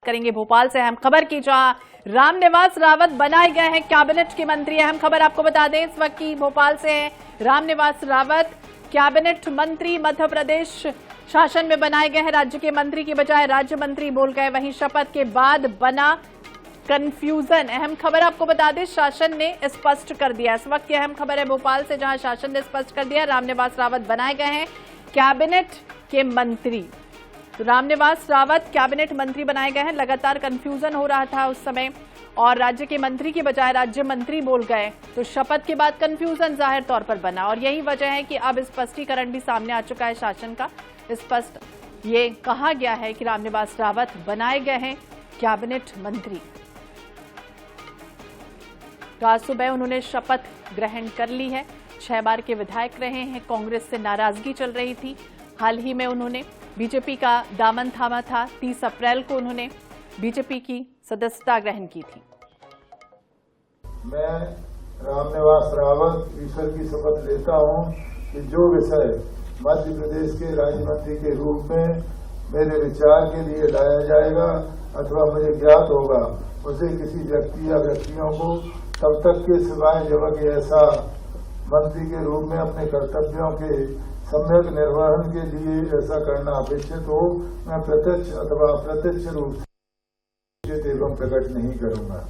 करेंगे भोपाल से अहम खबर की, जहां रामनिवास रावत बनाए गए हैं कैबिनेट के मंत्री। अहम खबर आपको बता दें इस वक्त की भोपाल से है। रामनिवास रावत कैबिनेट मंत्री मध्य प्रदेश शासन में बनाए गए हैं। राज्य के मंत्री की बजाय राज्य मंत्री बोल गए। वहीं शपथ के बाद बना कंफ्यूजन। अहम खबर आपको बता दें, शासन ने स्पष्ट कर दिया। इस वक्त की अहम खबर है भोपाल से, जहां शासन ने स्पष्ट कर दिया रामनिवास रावत बनाए गए हैं कैबिनेट के मंत्री। तो रामनिवास रावत कैबिनेट मंत्री बनाए गए हैं। लगातार कंफ्यूजन हो रहा था उस समय और राज्य के मंत्री की बजाय राज्य मंत्री बोल गए, तो शपथ के बाद कंफ्यूजन जाहिर तौर पर बना और यही वजह है कि अब स्पष्टीकरण भी सामने आ चुका है शासन का। स्पष्ट ये कहा गया है कि रामनिवास रावत बनाए गए हैं कैबिनेट मंत्री। तो आज सुबह उन्होंने शपथ ग्रहण कर ली है। 6 बार के विधायक रहे हैं। कांग्रेस से नाराजगी चल रही थी। हाल ही में उन्होंने बीजेपी का दामन थामा था। 30 अप्रैल को उन्होंने बीजेपी की सदस्यता ग्रहण की थी। मैं रामनिवास रावत ईश्वर की शपथ लेता हूं कि जो विषय मध्य प्रदेश के राज्य मंत्री के रूप में मेरे विचार के लिए लाया जाएगा अथवा मुझे ज्ञात होगा, उसे किसी व्यक्ति या व्यक्तियों को तब तक के सिवाय जबकि ऐसा मंत्री के रूप में अपने कर्तव्यों के सम्यक निर्वहन के लिए ऐसा करना अपेक्षित हो, मैं प्रत्यक्ष अथवा अप्रत्यक्ष रूप से एवं प्रकट नहीं करूंगा।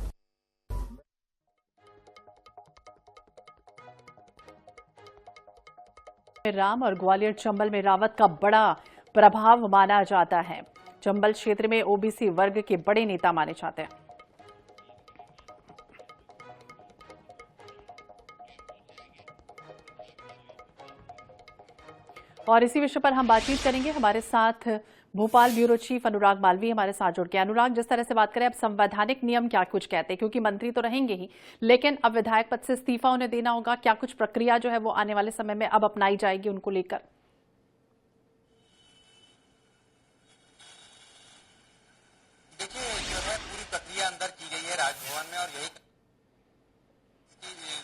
राम और ग्वालियर चंबल में रावत का बड़ा प्रभाव माना जाता है। चंबल क्षेत्र में ओबीसी वर्ग के बड़े नेता माने जाते हैं। और इसी विषय पर हम बातचीत करेंगे। हमारे साथ भोपाल ब्यूरो चीफ अनुराग मालवीय हमारे साथ जुड़ के। अनुराग, जिस तरह से बात करें, अब संवैधानिक नियम क्या कुछ कहते हैं, क्योंकि मंत्री तो रहेंगे ही, लेकिन अब विधायक पद से इस्तीफा उन्हें देना होगा। क्या कुछ प्रक्रिया जो है वो आने वाले समय में अब अपनाई जाएगी उनको लेकर? देखिए, जो है पूरी प्रक्रिया अंदर की गई है राजभवन में और यही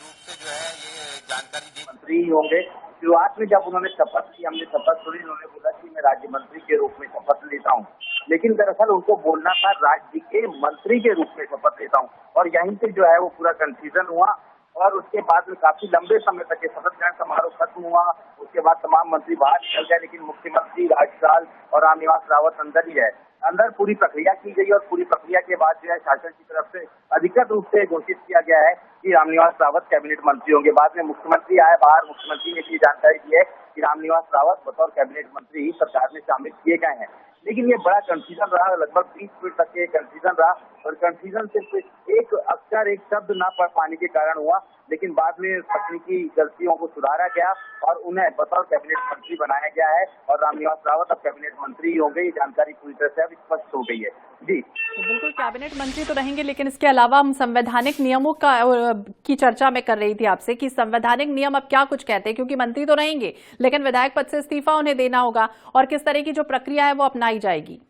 रूप से जो है ये जानकारी दी। मंत्री होंगे। शुरुआत में जब उन्होंने शपथ की, हमने शपथ सुनी, उन्होंने बोला कि मैं राज्य मंत्री के रूप में शपथ लेता हूं, लेकिन दरअसल उनको बोलना था राज्य के मंत्री के रूप में शपथ लेता हूं और यहीं से जो है वो पूरा कंफ्यूजन हुआ और उसके बाद में काफी लंबे समय तक ये शपथ ग्रहण समारोह खत्म हुआ। उसके बाद तमाम मंत्री बाहर निकल गए, लेकिन मुख्यमंत्री, राज्यपाल और रामनिवास रावत अंदर ही है। अंदर पूरी प्रक्रिया की गई और पूरी प्रक्रिया के बाद जो है शासन की तरफ से अधिकृत रूप से घोषित किया गया है कि रामनिवास रावत कैबिनेट मंत्री होंगे। बाद में मुख्यमंत्री आए बाहर, मुख्यमंत्री ने ये जानकारी दी है कि रामनिवास रावत बतौर कैबिनेट मंत्री सरकार में शामिल किए गए हैं। लेकिन ये बड़ा कंफ्यूजन रहा, लगभग 20 मिनट तक ये कंफ्यूजन रहा और कंफ्यूजन सिर्फ एक अक्षर, एक शब्द ना पढ़ पाने के कारण हुआ, लेकिन बाद में तकनीकी गलतियों को सुधारा गया और उन्हें बतौर कैबिनेट मंत्री बनाया गया है और रामनिवास रावत अब कैबिनेट मंत्री ही होंगे। ये जानकारी पूरी तरह से अब स्पष्ट हो गई है। जी तो बिल्कुल कैबिनेट मंत्री तो रहेंगे, लेकिन इसके अलावा हम संवैधानिक नियमों की चर्चा में कर रही थी आपसे कि संवैधानिक नियम अब क्या कुछ कहते हैं, क्योंकि मंत्री तो रहेंगे लेकिन विधायक पद से इस्तीफा उन्हें देना होगा और किस तरह की जो प्रक्रिया है वो अपनाई जाएगी।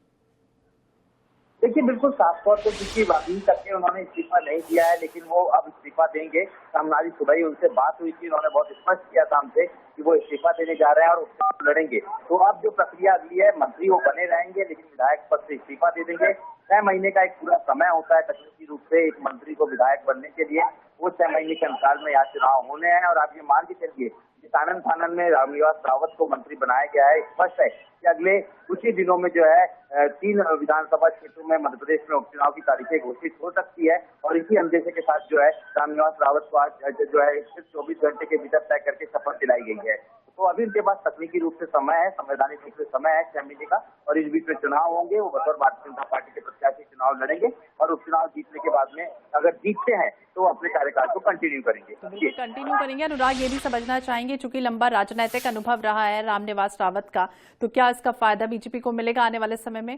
देखिए, बिल्कुल साफ तौर पर किसी अभी तक के उन्होंने इस्तीफा नहीं दिया है, लेकिन वो अब इस्तीफा देंगे। हमारी सुबह ही उनसे बात हुई थी, उन्होंने बहुत स्पष्ट किया था हमसे कि वो इस्तीफा देने जा रहे हैं और उससे लड़ेंगे। तो अब जो प्रक्रिया अगली है, मंत्री वो बने रहेंगे लेकिन विधायक पद से इस्तीफा दे देंगे। 6 महीने का एक पूरा समय होता है तकनीकी रूप से एक मंत्री को विधायक बनने के लिए। वो 6 महीने के अंतराल में यहाँ चुनाव होने हैं और आप ये मान के चलिए सानन फानन में रामनिवास रावत को मंत्री बनाया गया है। स्पष्ट है कि अगले कुछ ही दिनों में जो है 3 विधानसभा क्षेत्रों में मध्य प्रदेश में उपचुनाव की तारीखें घोषित हो सकती है और इसी अंदेशे के साथ जो है रामनिवास रावत को आज जो है सिर्फ 24 घंटे के भीतर तय करके शपथ दिलाई गई है। तो अभी उनके पास तकनीकी रूप से समय है, संवैधानिक रूप से समय है 6 महीने का और इस बीच में चुनाव होंगे। वो बतौर भारतीय जनता पार्टी के प्रत्याशी चुनाव लड़ेंगे और उपचुनाव जीतने के बाद में अगर जीतते हैं तो अपने कार्यकाल को कंटिन्यू करेंगे। तो बिल्कुल कंटिन्यू करेंगे। अनुराग, ये भी समझना चाहेंगे, चूंकि लंबा राजनीतिक अनुभव रहा है रामनिवास रावत का, तो क्या इसका फायदा बीजेपी को मिलेगा आने वाले समय में?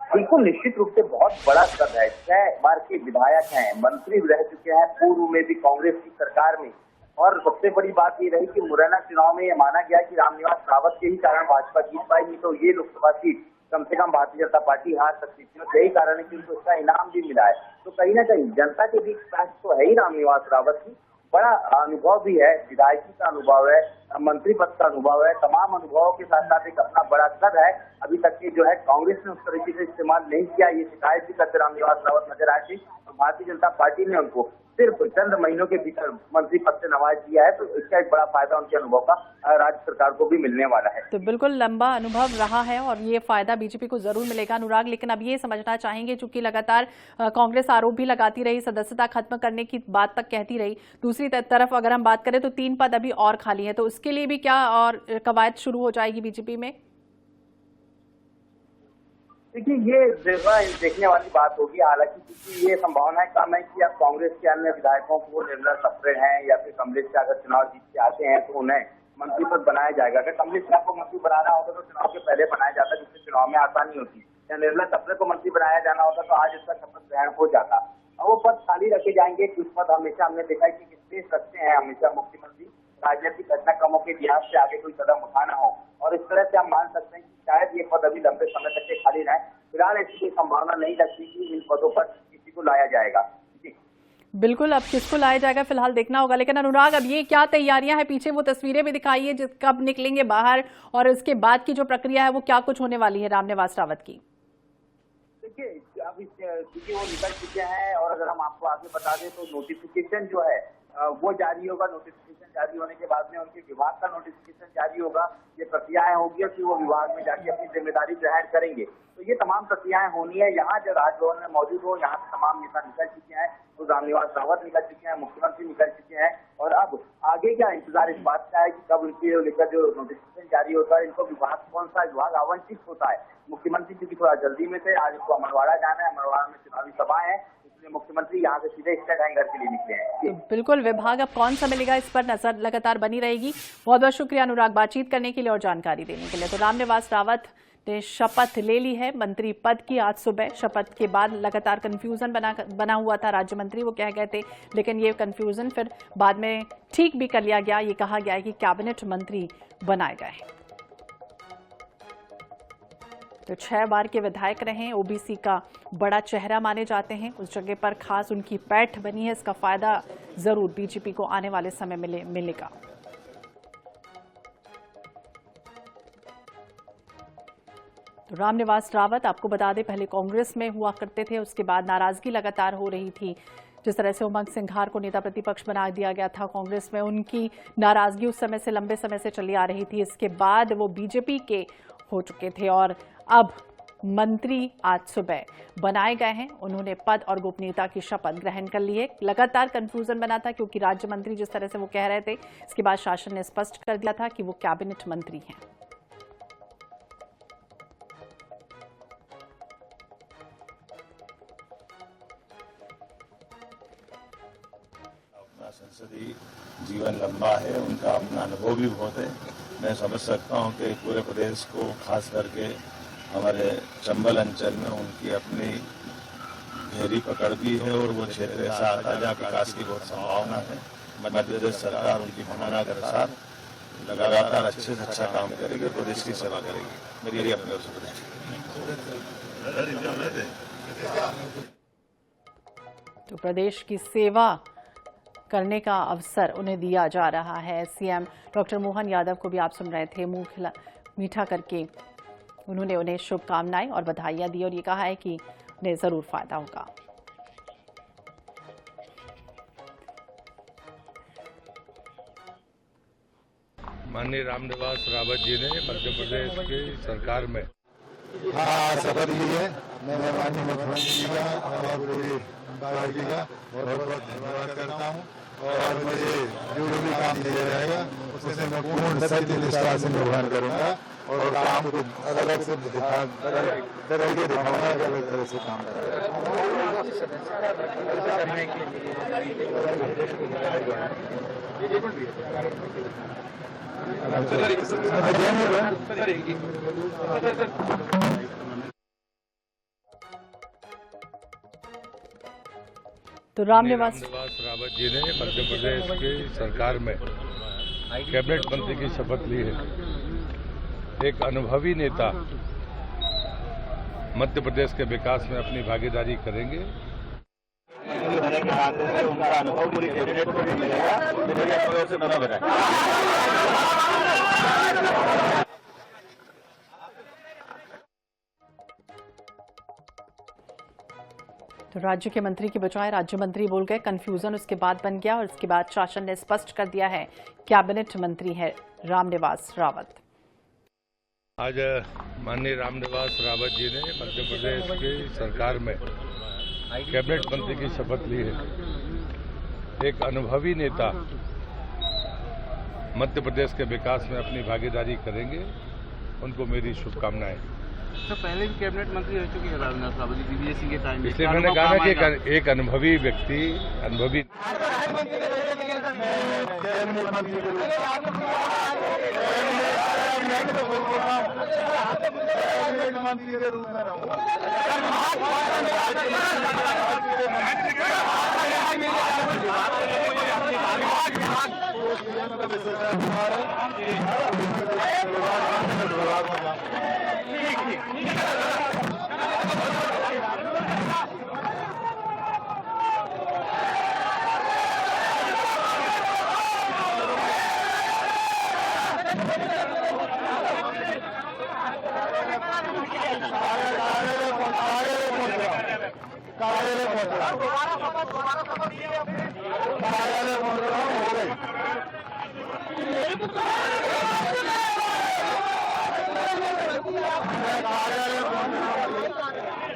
बिल्कुल, निश्चित रूप से बहुत बड़ा कद है। 6 बार के विधायक हैं, मंत्री रह चुके हैं, पूर्व में भी कांग्रेस की सरकार में। और सबसे बड़ी बात ये रही कि मुरैना चुनाव में ये माना गया कि रामनिवास रावत के ही कारण भाजपा जीत पाई, नहीं तो ये लोकसभा सीट कम से कम भारतीय जनता पार्टी हार सकती थी। यही कारण है कि उनको इसका इनाम भी मिला है। तो कहीं ना कहीं जनता के बीच पैस तो है ही रामनिवास रावत की। बड़ा अनुभव भी है, विधायकी का अनुभव है, मंत्री पद का अनुभव है, तमाम अनुभवों के साथ साथ एक अपना बड़ा कद है। अभी तक की जो है कांग्रेस ने उस तरीके से इस्तेमाल नहीं किया, ये शिकायत भी करते रामनिवास रावत नजर आए थे। तो भारतीय जनता पार्टी ने उनको सिर्फ चंद महीनों के भीतर मंत्री पद से नवाज दिया है, तो इसका एक बड़ा फायदा उनके अनुभव का राज्य सरकार को भी मिलने वाला है। तो बिल्कुल लंबा अनुभव रहा है और ये फायदा बीजेपी को जरूर मिलेगा अनुराग। लेकिन अब ये समझना चाहेंगे, चूंकि लगातार कांग्रेस आरोप भी लगाती रही, सदस्यता खत्म करने की बात तक कहती रही, दूसरी तरफ अगर हम बात करें तो 3 पद अभी और खाली है, तो उसके लिए भी क्या और कवायद शुरू हो जाएगी बीजेपी में? देखिए, ये देखने वाली बात होगी। हालांकि क्योंकि ये संभावना कम है कि अब कांग्रेस के अन्य विधायकों को निर्मला सप्रे हैं या फिर कमलेश शाह अगर चुनाव जीत के आते हैं तो उन्हें मंत्री पद बनाया जाएगा। अगर कमलेश शाह को मंत्री बनाना होता तो चुनाव के पहले बनाया जाता, जिससे चुनाव में आसानी होती। या निर्मला सप्रे को मंत्री बनाया जाना होता तो आज इसका शपथ ग्रहण हो जाता। और वो पद खाली रखे जाएंगे। कुछ पद हमेशा हमने देखा है कि स्पेस रखते हैं हमेशा मुख्यमंत्री, राजनीतिक घटनाक्रमों के इतिहास से आगे कोई कदम उठाना हो, और इस तरह से हम मान सकते हैं कि शायद ये पद अभी लंबे समय तक के खाली रहे। फिलहाल ऐसी कोई संभावना नहीं लगती कि इन पदों पर किसी को लाया जाएगा। बिल्कुल, अब किसको लाया जाएगा फिलहाल देखना होगा। लेकिन अनुराग, अब ये क्या तैयारियां हैं, पीछे वो तस्वीरें भी दिखाई है कब निकलेंगे बाहर, और इसके बाद की जो प्रक्रिया है वो क्या कुछ होने वाली है रामनिवास रावत की? देखिए, अब क्योंकि वो निकल चुके हैं, और अगर हम आपको आगे बता दें तो नोटिफिकेशन जो है वो जारी होगा। नोटिफिकेशन जारी होने के बाद में उनके विभाग का नोटिफिकेशन जारी होगा। ये प्रक्रियाएं होगी और फिर वो विभाग में जाके अपनी जिम्मेदारी ग्रहण करेंगे। तो ये तमाम प्रक्रियाएं होनी है। यहाँ जो राजभवन में मौजूद हो, यहाँ से तमाम नेता निकल चुके हैं, तो रामनिवास रावत निकल चुके हैं, मुख्यमंत्री निकल चुके हैं, और अब आगे क्या इंतजार इस बात का है कि कब उनके लेकर जो नोटिफिकेशन जारी होता है, इनको विभाग कौन सा विभाग आवंटित होता है। मुख्यमंत्री क्योंकि थोड़ा जल्दी में थे, आज उसको अमरवाड़ा जाना है, अमरवाड़ा में चुनावी सभा है, इसलिए मुख्यमंत्री यहाँ से सीधे स्टेट घर के लिए निकले हैं। तो बिल्कुल, विभाग अब कौन सा मिलेगा इस पर नजर लगातार बनी रहेगी। बहुत बहुत शुक्रिया अनुराग बातचीत करने के लिए और जानकारी देने के लिए। तो रामनिवास रावत ने शपथ ले ली है मंत्री पद की आज सुबह। शपथ के बाद लगातार कंफ्यूजन बना हुआ था, राज्य मंत्री वो कह गए थे, लेकिन ये कंफ्यूजन फिर बाद में ठीक भी कर लिया गया। ये कहा गया है कि कैबिनेट मंत्री बनाए गए हैं। तो 6 बार के विधायक रहे, ओबीसी का बड़ा चेहरा माने जाते हैं, उस जगह पर खास उनकी पैठ बनी है। इसका फायदा जरूर बीजेपी को आने वाले समय मिलेगा। तो रामनिवास रावत, आपको बता दें, पहले कांग्रेस में हुआ करते थे, उसके बाद नाराजगी लगातार हो रही थी। जिस तरह से उमंग सिंघार को नेता प्रतिपक्ष बना दिया गया था कांग्रेस में, उनकी नाराजगी उस समय से लंबे समय से चली आ रही थी। इसके बाद वो बीजेपी के हो चुके थे और अब मंत्री आज सुबह बनाए गए हैं। उन्होंने पद और गोपनीयता की शपथ ग्रहण कर ली है। लगातार कंफ्यूजन बना था क्योंकि राज्य मंत्री जिस तरह से वो कह रहे थे, इसके बाद शासन ने स्पष्ट कर दिया था कि वो कैबिनेट मंत्री हैं। संसदीय जीवन लंबा है, उनका अपना अनुभव भी बहुत है। मैं समझ सकता हूं कि पूरे प्रदेश को, खास करके हमारे चंबल अंचल में उनकी अपनी गहरी पकड़ भी है और वो क्षेत्र ऐसा आता है जहाँ विकास की बहुत संभावना है। मध्य प्रदेश सरकार उनकी भावना के साथ लगातार अच्छे से अच्छा काम करेगी, प्रदेश की सेवा करेगी। मेरी अपनी ओर से तो प्रदेश की सेवा करने का अवसर उन्हें दिया जा रहा है। सीएम डॉक्टर मोहन यादव को भी आप सुन रहे थे, मुंह मीठा करके उन्होंने उन्हें शुभकामनाएं और बधाइयां दी और ये कहा है कि उन्हें जरूर फायदा होगा। माननीय रामनिवास रावत जी ने मध्य प्रदेश की सरकार में शपथ ली है। मैं माननीय मुख्यमंत्री जी का और पूरी पार्टी का बहुत बहुत धन्यवाद करता हूँ, और मुझे जो भी काम दिया जाएगा उससे मैं पूर्ण सत्य निष्ठा से निर्वहन करूँगा और काम को अलग से करके दिखाऊंगा, अलग तरह से काम तो रामनिवास रावत जी ने मध्य प्रदेश की सरकार में कैबिनेट मंत्री की शपथ ली है। एक अनुभवी नेता मध्य प्रदेश के विकास में अपनी भागीदारी करेंगे। होने के नाते से उनका अनुभव पूरी कैबिनेट को भी मिलेगा। मेरी ओर से दोनों बधाई। तो राज्य के मंत्री की बजाय राज्य मंत्री बोल गए, कंफ्यूजन उसके बाद बन गया और इसके बाद शासन ने स्पष्ट कर दिया है कैबिनेट मंत्री है रामनिवास रावत। आज माननीय रामनिवास रावत जी ने मध्य प्रदेश की सरकार में कैबिनेट मंत्री की शपथ ली है। एक अनुभवी नेता मध्य प्रदेश के विकास में अपनी भागीदारी करेंगे, उनको मेरी शुभकामनाएं। तो पहले भी कैबिनेट मंत्री रह चुके हैं रामनिवास रावत जी बीबीएससी के टाइम में, इसलिए मैंने कहा ना कि एक अनुभवी व्यक्ति अनुभवी मंत्री के रूप में रहूंगा।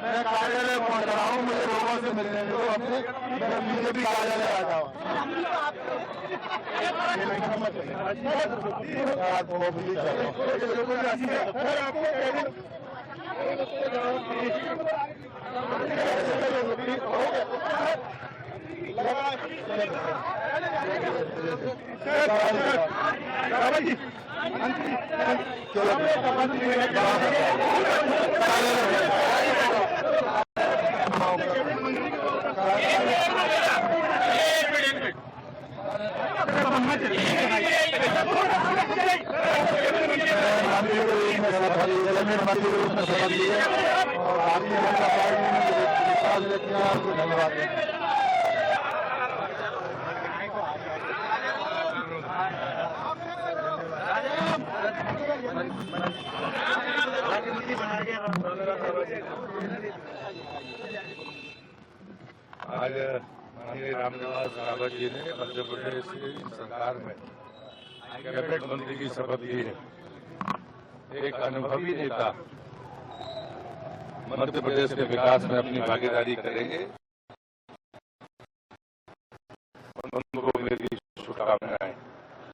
मैं कार्यालय पहुंच रहा हूँ, मुझे लोगों से मिलने दो, मैं बीजेपी कार्यालय आता हूँ। धन्यवाद। आज माननीय रामनिवास रावत जी ने मध्य प्रदेश की सरकार में कैबिनेट मंत्री की शपथ ली है। एक अनुभवी नेता मध्य प्रदेश के विकास में अपनी भागीदारी करेंगे, उनको मेरी शुभकामनाएं।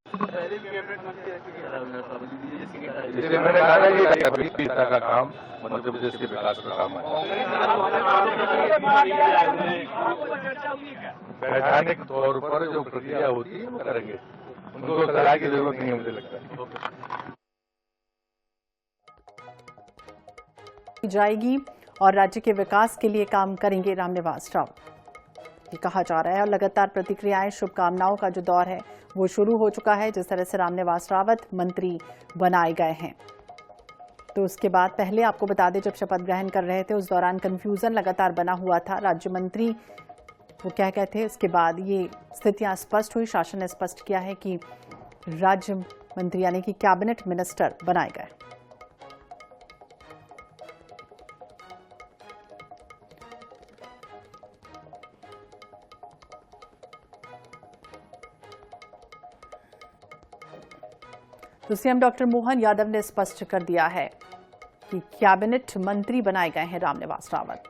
पहले भी कैबिनेट मंत्री रह चुके हैं रामनिवास रावत जी बीबीएससी के टाइम में, इसलिए मैंने कहा कि अभिनेता का काम मध्य प्रदेश के विकास का काम है। वैधानिक तौर पर जो प्रक्रिया होती है वो करेंगे, उनको सलाह की जरूरत नहीं है मुझे लगता है। जाएगी और राज्य के विकास के लिए काम करेंगे रामनिवास रावत, ये कहा जा रहा है। और लगातार प्रतिक्रियाएं, शुभकामनाओं का जो दौर है वो शुरू हो चुका है। जिस तरह से रामनिवास रावत मंत्री बनाए गए हैं, तो उसके बाद पहले आपको बता दें, जब शपथ ग्रहण कर रहे थे उस दौरान कंफ्यूजन लगातार बना हुआ था। राज्य मंत्री वो क्या कहते हैं, उसके बाद ये स्थितियां स्पष्ट हुई। शासन ने स्पष्ट किया है कि राज्य मंत्री यानी कि कैबिनेट मिनिस्टर बनाए गए। तो सीएम डॉक्टर मोहन यादव ने स्पष्ट कर दिया है कि कैबिनेट मंत्री बनाए गए हैं रामनिवास रावत।